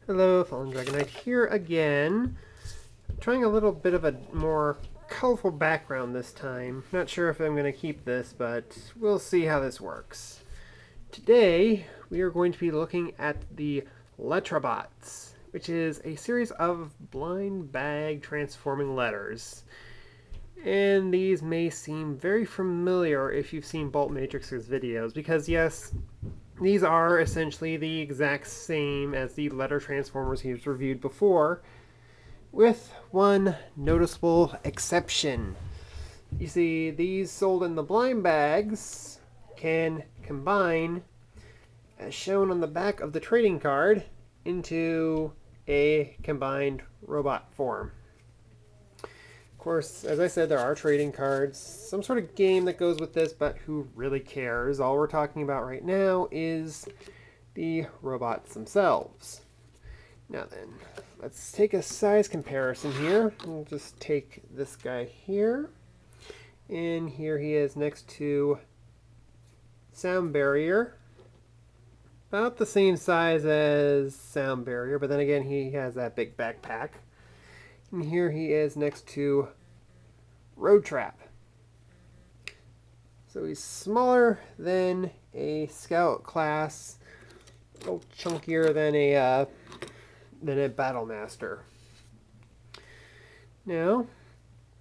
Hello, Fallen Dragon Knight here again. Trying a little bit of a more colorful background this time. Not sure if I'm going to keep this, but we'll see how this works. Today, we are going to be looking at the LetrABots, which is a series of blind bag transforming letters. And these may seem very familiar if you've seen Bolt Matrix's videos, because yes, these are essentially the exact same as the letter transformers he's reviewed before, with one noticeable exception. You see, these sold in the blind bags can combine, as shown on the back of the trading card, into a combined robot form. Of course, as I said, there are trading cards, some sort of game that goes with this, but who really cares? All we're talking about right now is the robots themselves. Now then, let's take a size comparison here. We'll just take this guy here, and here he is next to Sound Barrier. About the same size as Sound Barrier, but then again he has that big backpack. And here he is next to Road Trap. So he's smaller than a Scout class, a little chunkier than a Battle Master. Now,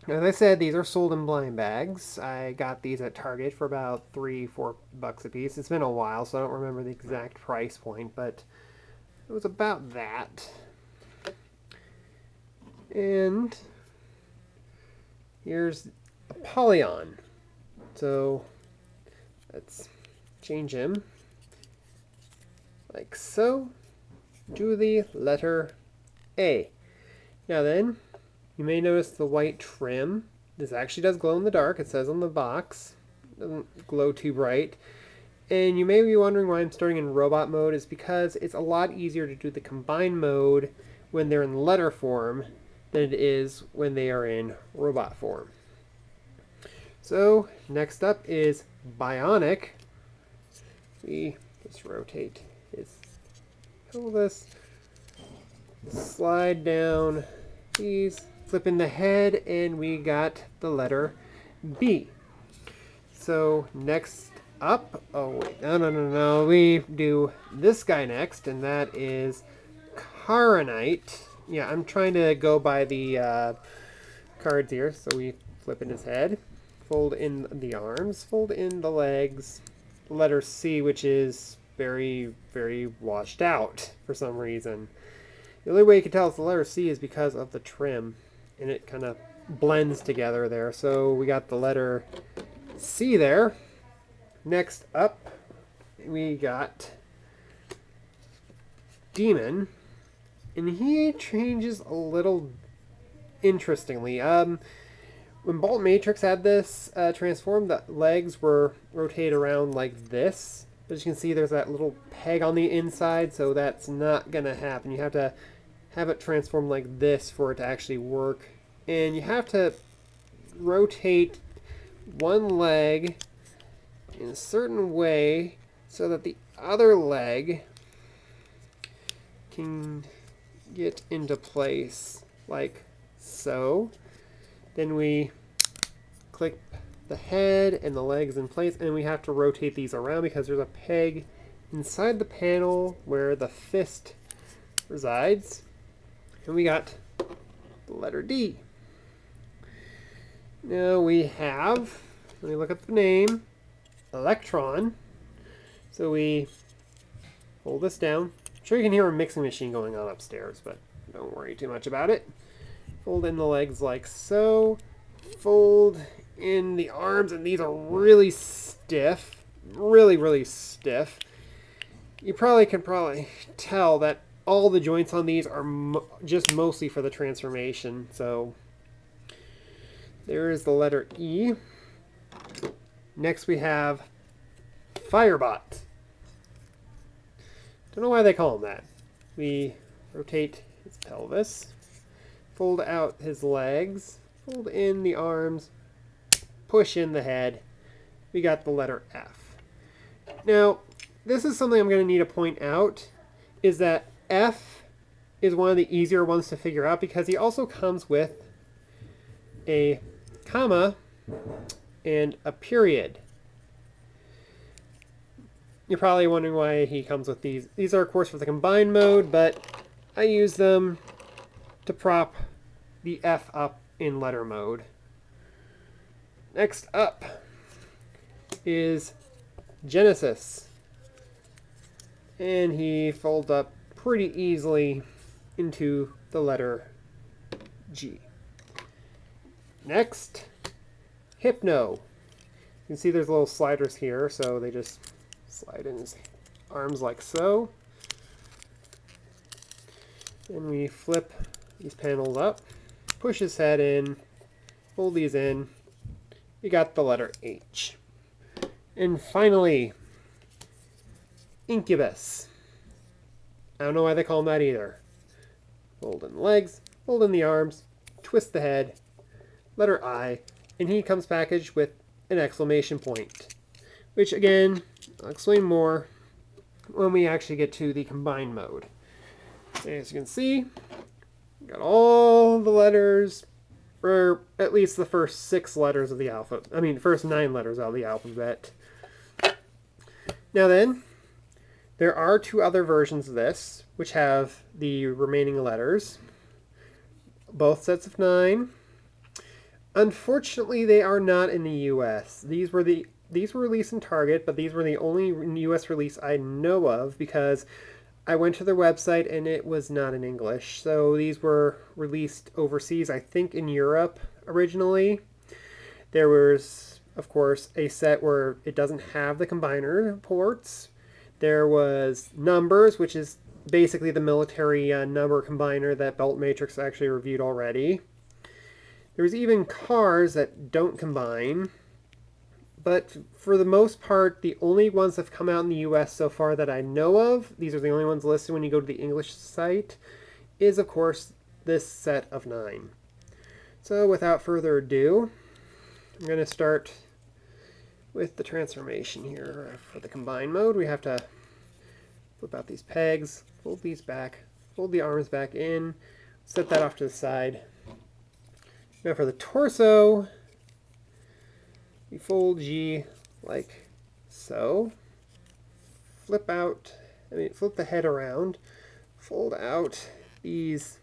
as I said, these are sold in blind bags. I got these at Target for about $3-4 a piece. It's been a while, so I don't remember the exact price point, but it was about that. And here's Apollyon. So let's change him like so to the letter A. Now then, you may notice the white trim. This actually does glow in the dark. It says on the box. It doesn't glow too bright. And you may be wondering why I'm starting in robot mode. Is because it's a lot easier to do the combined mode when they're in letter form than it is when they are in robot form. So next up is Bionic. We just rotate his pelvis, slide down these, flip in the head, and we got the letter B. So next up, oh wait, no, we do this guy next, and that is Cara Knight. Yeah, I'm trying to go by the cards here. So we flip in his head, fold in the arms, fold in the legs, the letter C, which is very, very washed out for some reason. The only way you can tell it's the letter C is because of the trim, and it kind of blends together there. So we got the letter C there. Next up, we got Demon. And he changes a little interestingly. When Bolt Matrix had this transform, the legs were rotated around like this. But as you can see, there's that little peg on the inside, so that's not going to happen. You have to have it transform like this for it to actually work. And you have to rotate one leg in a certain way so that the other leg can get into place like so. Then we click the head and the legs in place, and we have to rotate these around because there's a peg inside the panel where the fist resides. And we got the letter D. Now we have, let me look up the name, Electron. So we hold this down. I'm sure you can hear a mixing machine going on upstairs, but don't worry too much about it. Fold in the legs like so. Fold in the arms, and these are really stiff. Really, really stiff. You can probably tell that all the joints on these are just mostly for the transformation. So there is the letter E. Next we have Firebot. Don't know why they call him that. We rotate his pelvis, fold out his legs, fold in the arms, push in the head. We got the letter F. Now, this is something I'm going to need to point out, is that F is one of the easier ones to figure out because he also comes with a comma and a period. You're probably wondering why he comes with these. These are, of course, for the combined mode, but I use them to prop the F up in letter mode. Next up is Genesis. And he folds up pretty easily into the letter G. Next, Hypno. You can see there's little sliders here, so they just slide in his arms like so. Then we flip these panels up, push his head in, fold these in. We got the letter H. And finally, Incubus. I don't know why they call him that either. Fold in the legs, fold in the arms, twist the head, letter I, and he comes packaged with an exclamation point. Which again, I'll explain more when we actually get to the combined mode. So as you can see, got all the letters, or at least the first 6 letters of the alphabet. I mean, the first 9 letters of the alphabet. Now then, there are 2 other versions of this, which have the remaining letters. Both sets of 9. Unfortunately, they are not in the US. These were released in Target, but these were the only US release I know of because I went to their website and it was not in English. So these were released overseas, I think in Europe originally. There was, of course, a set where it doesn't have the combiner ports. There was Numbers, which is basically the military number combiner that Belt Matrix actually reviewed already. There's even Cars that don't combine. But for the most part, the only ones that have come out in the US so far that I know of, these are the only ones listed when you go to the English site, is of course this set of 9. So without further ado, I'm going to start with the transformation here. For the combined mode, we have to flip out these pegs, fold these back, fold the arms back in, set that off to the side. Now for the torso, we fold G like so, flip the head around, fold out these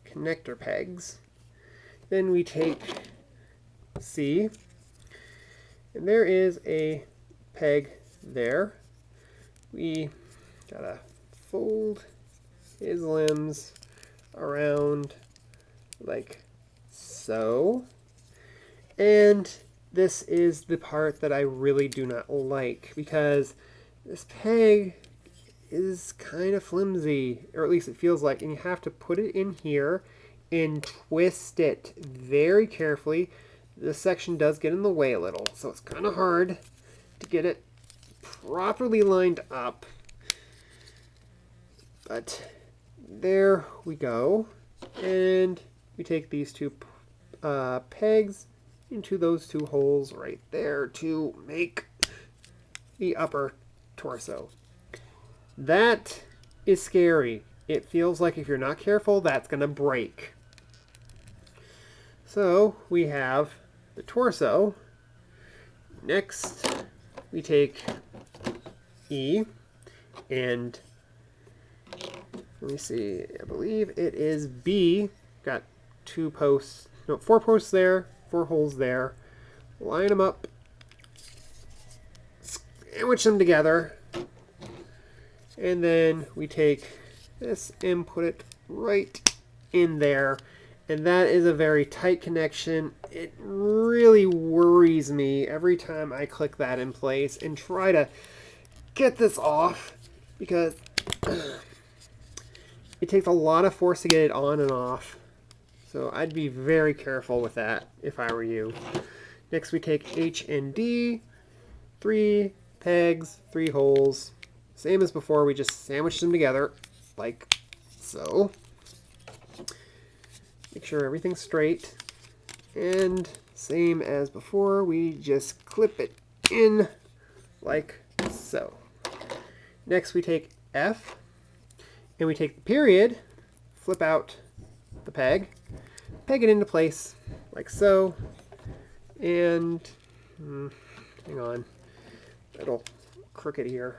connector pegs. Then we take C, and there is a peg there. We gotta fold his limbs around like so. And this is the part that I really do not like because this peg is kind of flimsy, or at least it feels like, and you have to put it in here and twist it very carefully. This section does get in the way a little, so it's kind of hard to get it properly lined up. But there we go. And we take these 2 pegs into those 2 holes right there to make the upper torso. That is scary. It feels like if you're not careful, that's going to break. So we have the torso. Next, we take E, and let me see, I believe it is B. Got 4 posts there, 4 holes there. Line them up, sandwich them together, and then we take this and put it right in there. And that is a very tight connection. It really worries me every time I click that in place and try to get this off because it takes a lot of force to get it on and off. So I'd be very careful with that if I were you. Next we take H and D, 3 pegs, 3 holes. Same as before, we just sandwich them together like so. Make sure everything's straight. And same as before, we just clip it in like so. Next we take F, and we take the period, flip out the peg, peg it into place like so, and hang on, a little crooked here.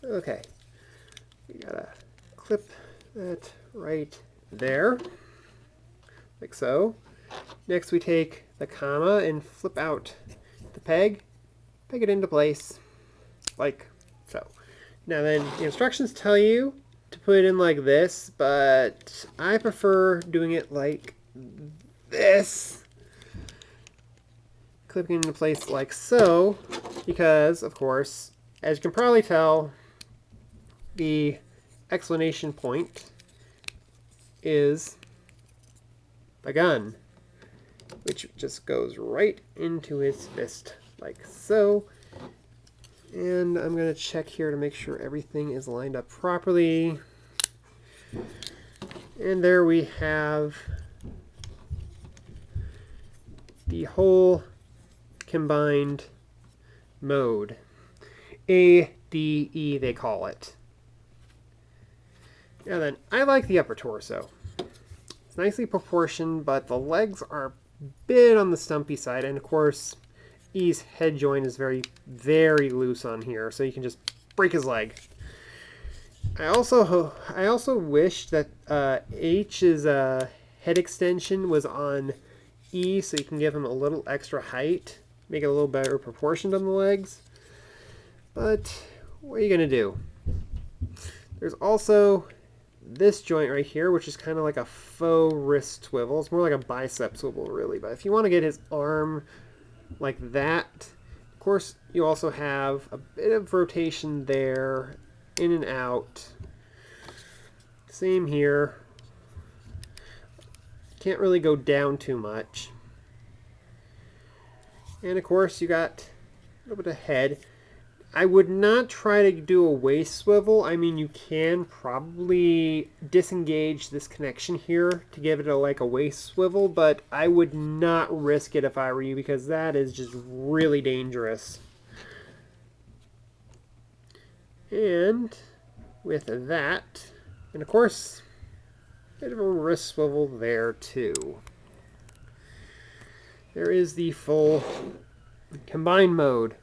Okay, we gotta clip that right there, like so. Next we take the comma and flip out the peg, peg it into place, like so. Now then, the instructions tell you to put it in like this, but I prefer doing it like this. Clipping it into place like so, because, of course, as you can probably tell, the exclamation point is the gun, which just goes right into his fist, like so. And I'm going to check here to make sure everything is lined up properly. And there we have the whole combined mode. ADE, they call it. Now then, I like the upper torso. It's nicely proportioned, but the legs are a bit on the stumpy side, and of course, E's head joint is very, very loose on here, so you can just break his leg. I also wish that H's head extension was on E, so you can give him a little extra height, make it a little better proportioned on the legs. But what are you gonna do? There's also this joint right here, which is kind of like a faux wrist swivel. It's more like a bicep swivel, really. But if you want to get his arm like that, of course, you also have a bit of rotation there, in and out. Same here. Can't really go down too much. And of course, you got a little bit of head. I would not try to do a waist swivel. I mean, you can probably disengage this connection here to give it like a waist swivel, but I would not risk it if I were you, because that is just really dangerous. And with that, and of course, a bit of a wrist swivel there too. There is the full combined mode.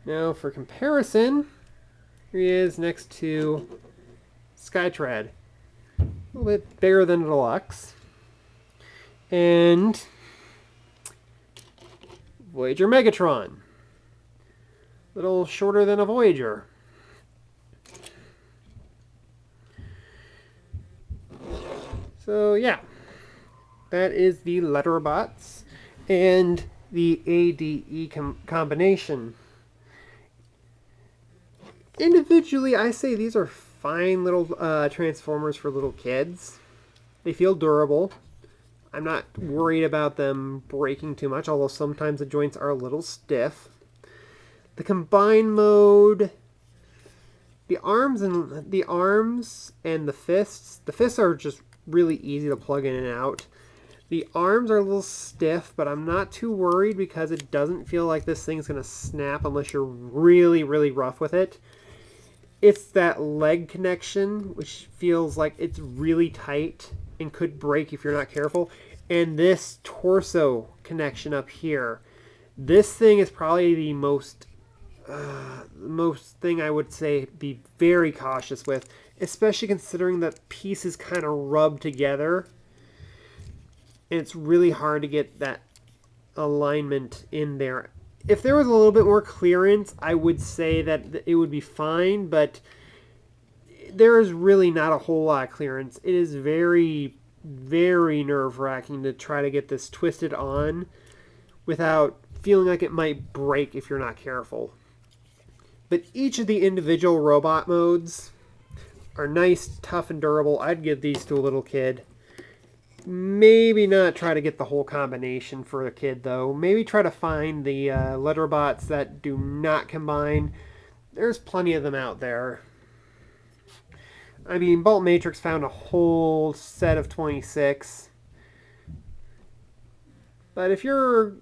Now, for comparison, here he is next to Skytread. A little bit bigger than Deluxe. And Voyager Megatron. A little shorter than a Voyager. So, yeah. That is the LetrABots and the ADE combination. Individually, I say these are fine little Transformers for little kids. They feel durable. I'm not worried about them breaking too much, although sometimes the joints are a little stiff. The combined mode, the arms and the fists are just really easy to plug in and out. The arms are a little stiff, but I'm not too worried because it doesn't feel like this thing's going to snap unless you're really, really rough with it. It's that leg connection, which feels like it's really tight and could break if you're not careful. And this torso connection up here. This thing is probably the most thing I would say be very cautious with, especially considering that pieces kind of rub together. And it's really hard to get that alignment in there. If there was a little bit more clearance, I would say that it would be fine, but there is really not a whole lot of clearance. It is very, very nerve-wracking to try to get this twisted on without feeling like it might break if you're not careful. But each of the individual robot modes are nice, tough, and durable. I'd give these to a little kid. Maybe not try to get the whole combination for a kid, though. Maybe try to find the LetrABots that do not combine. There's plenty of them out there. I mean, Bolt Matrix found a whole set of 26. But if you're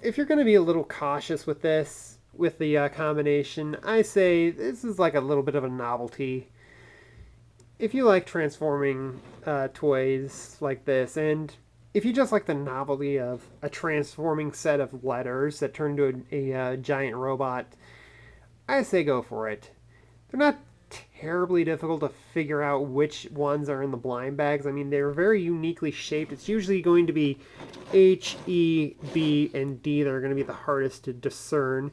going to be a little cautious with this, with the combination, I say this is like a little bit of a novelty. if you like transforming toys like this, and if you just like the novelty of a transforming set of letters that turn into a giant robot, I say go for it. They're not terribly difficult to figure out which ones are in the blind bags. I mean, they're very uniquely shaped. It's usually going to be H, E, B, and D that are going to be the hardest to discern.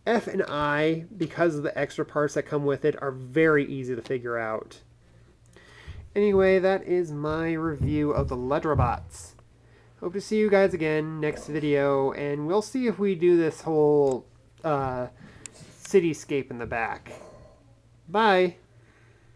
F and I, because of the extra parts that come with it, are very easy to figure out. Anyway, that is my review of the LetrABots. Hope to see you guys again next video, and we'll see if we do this whole cityscape in the back. Bye!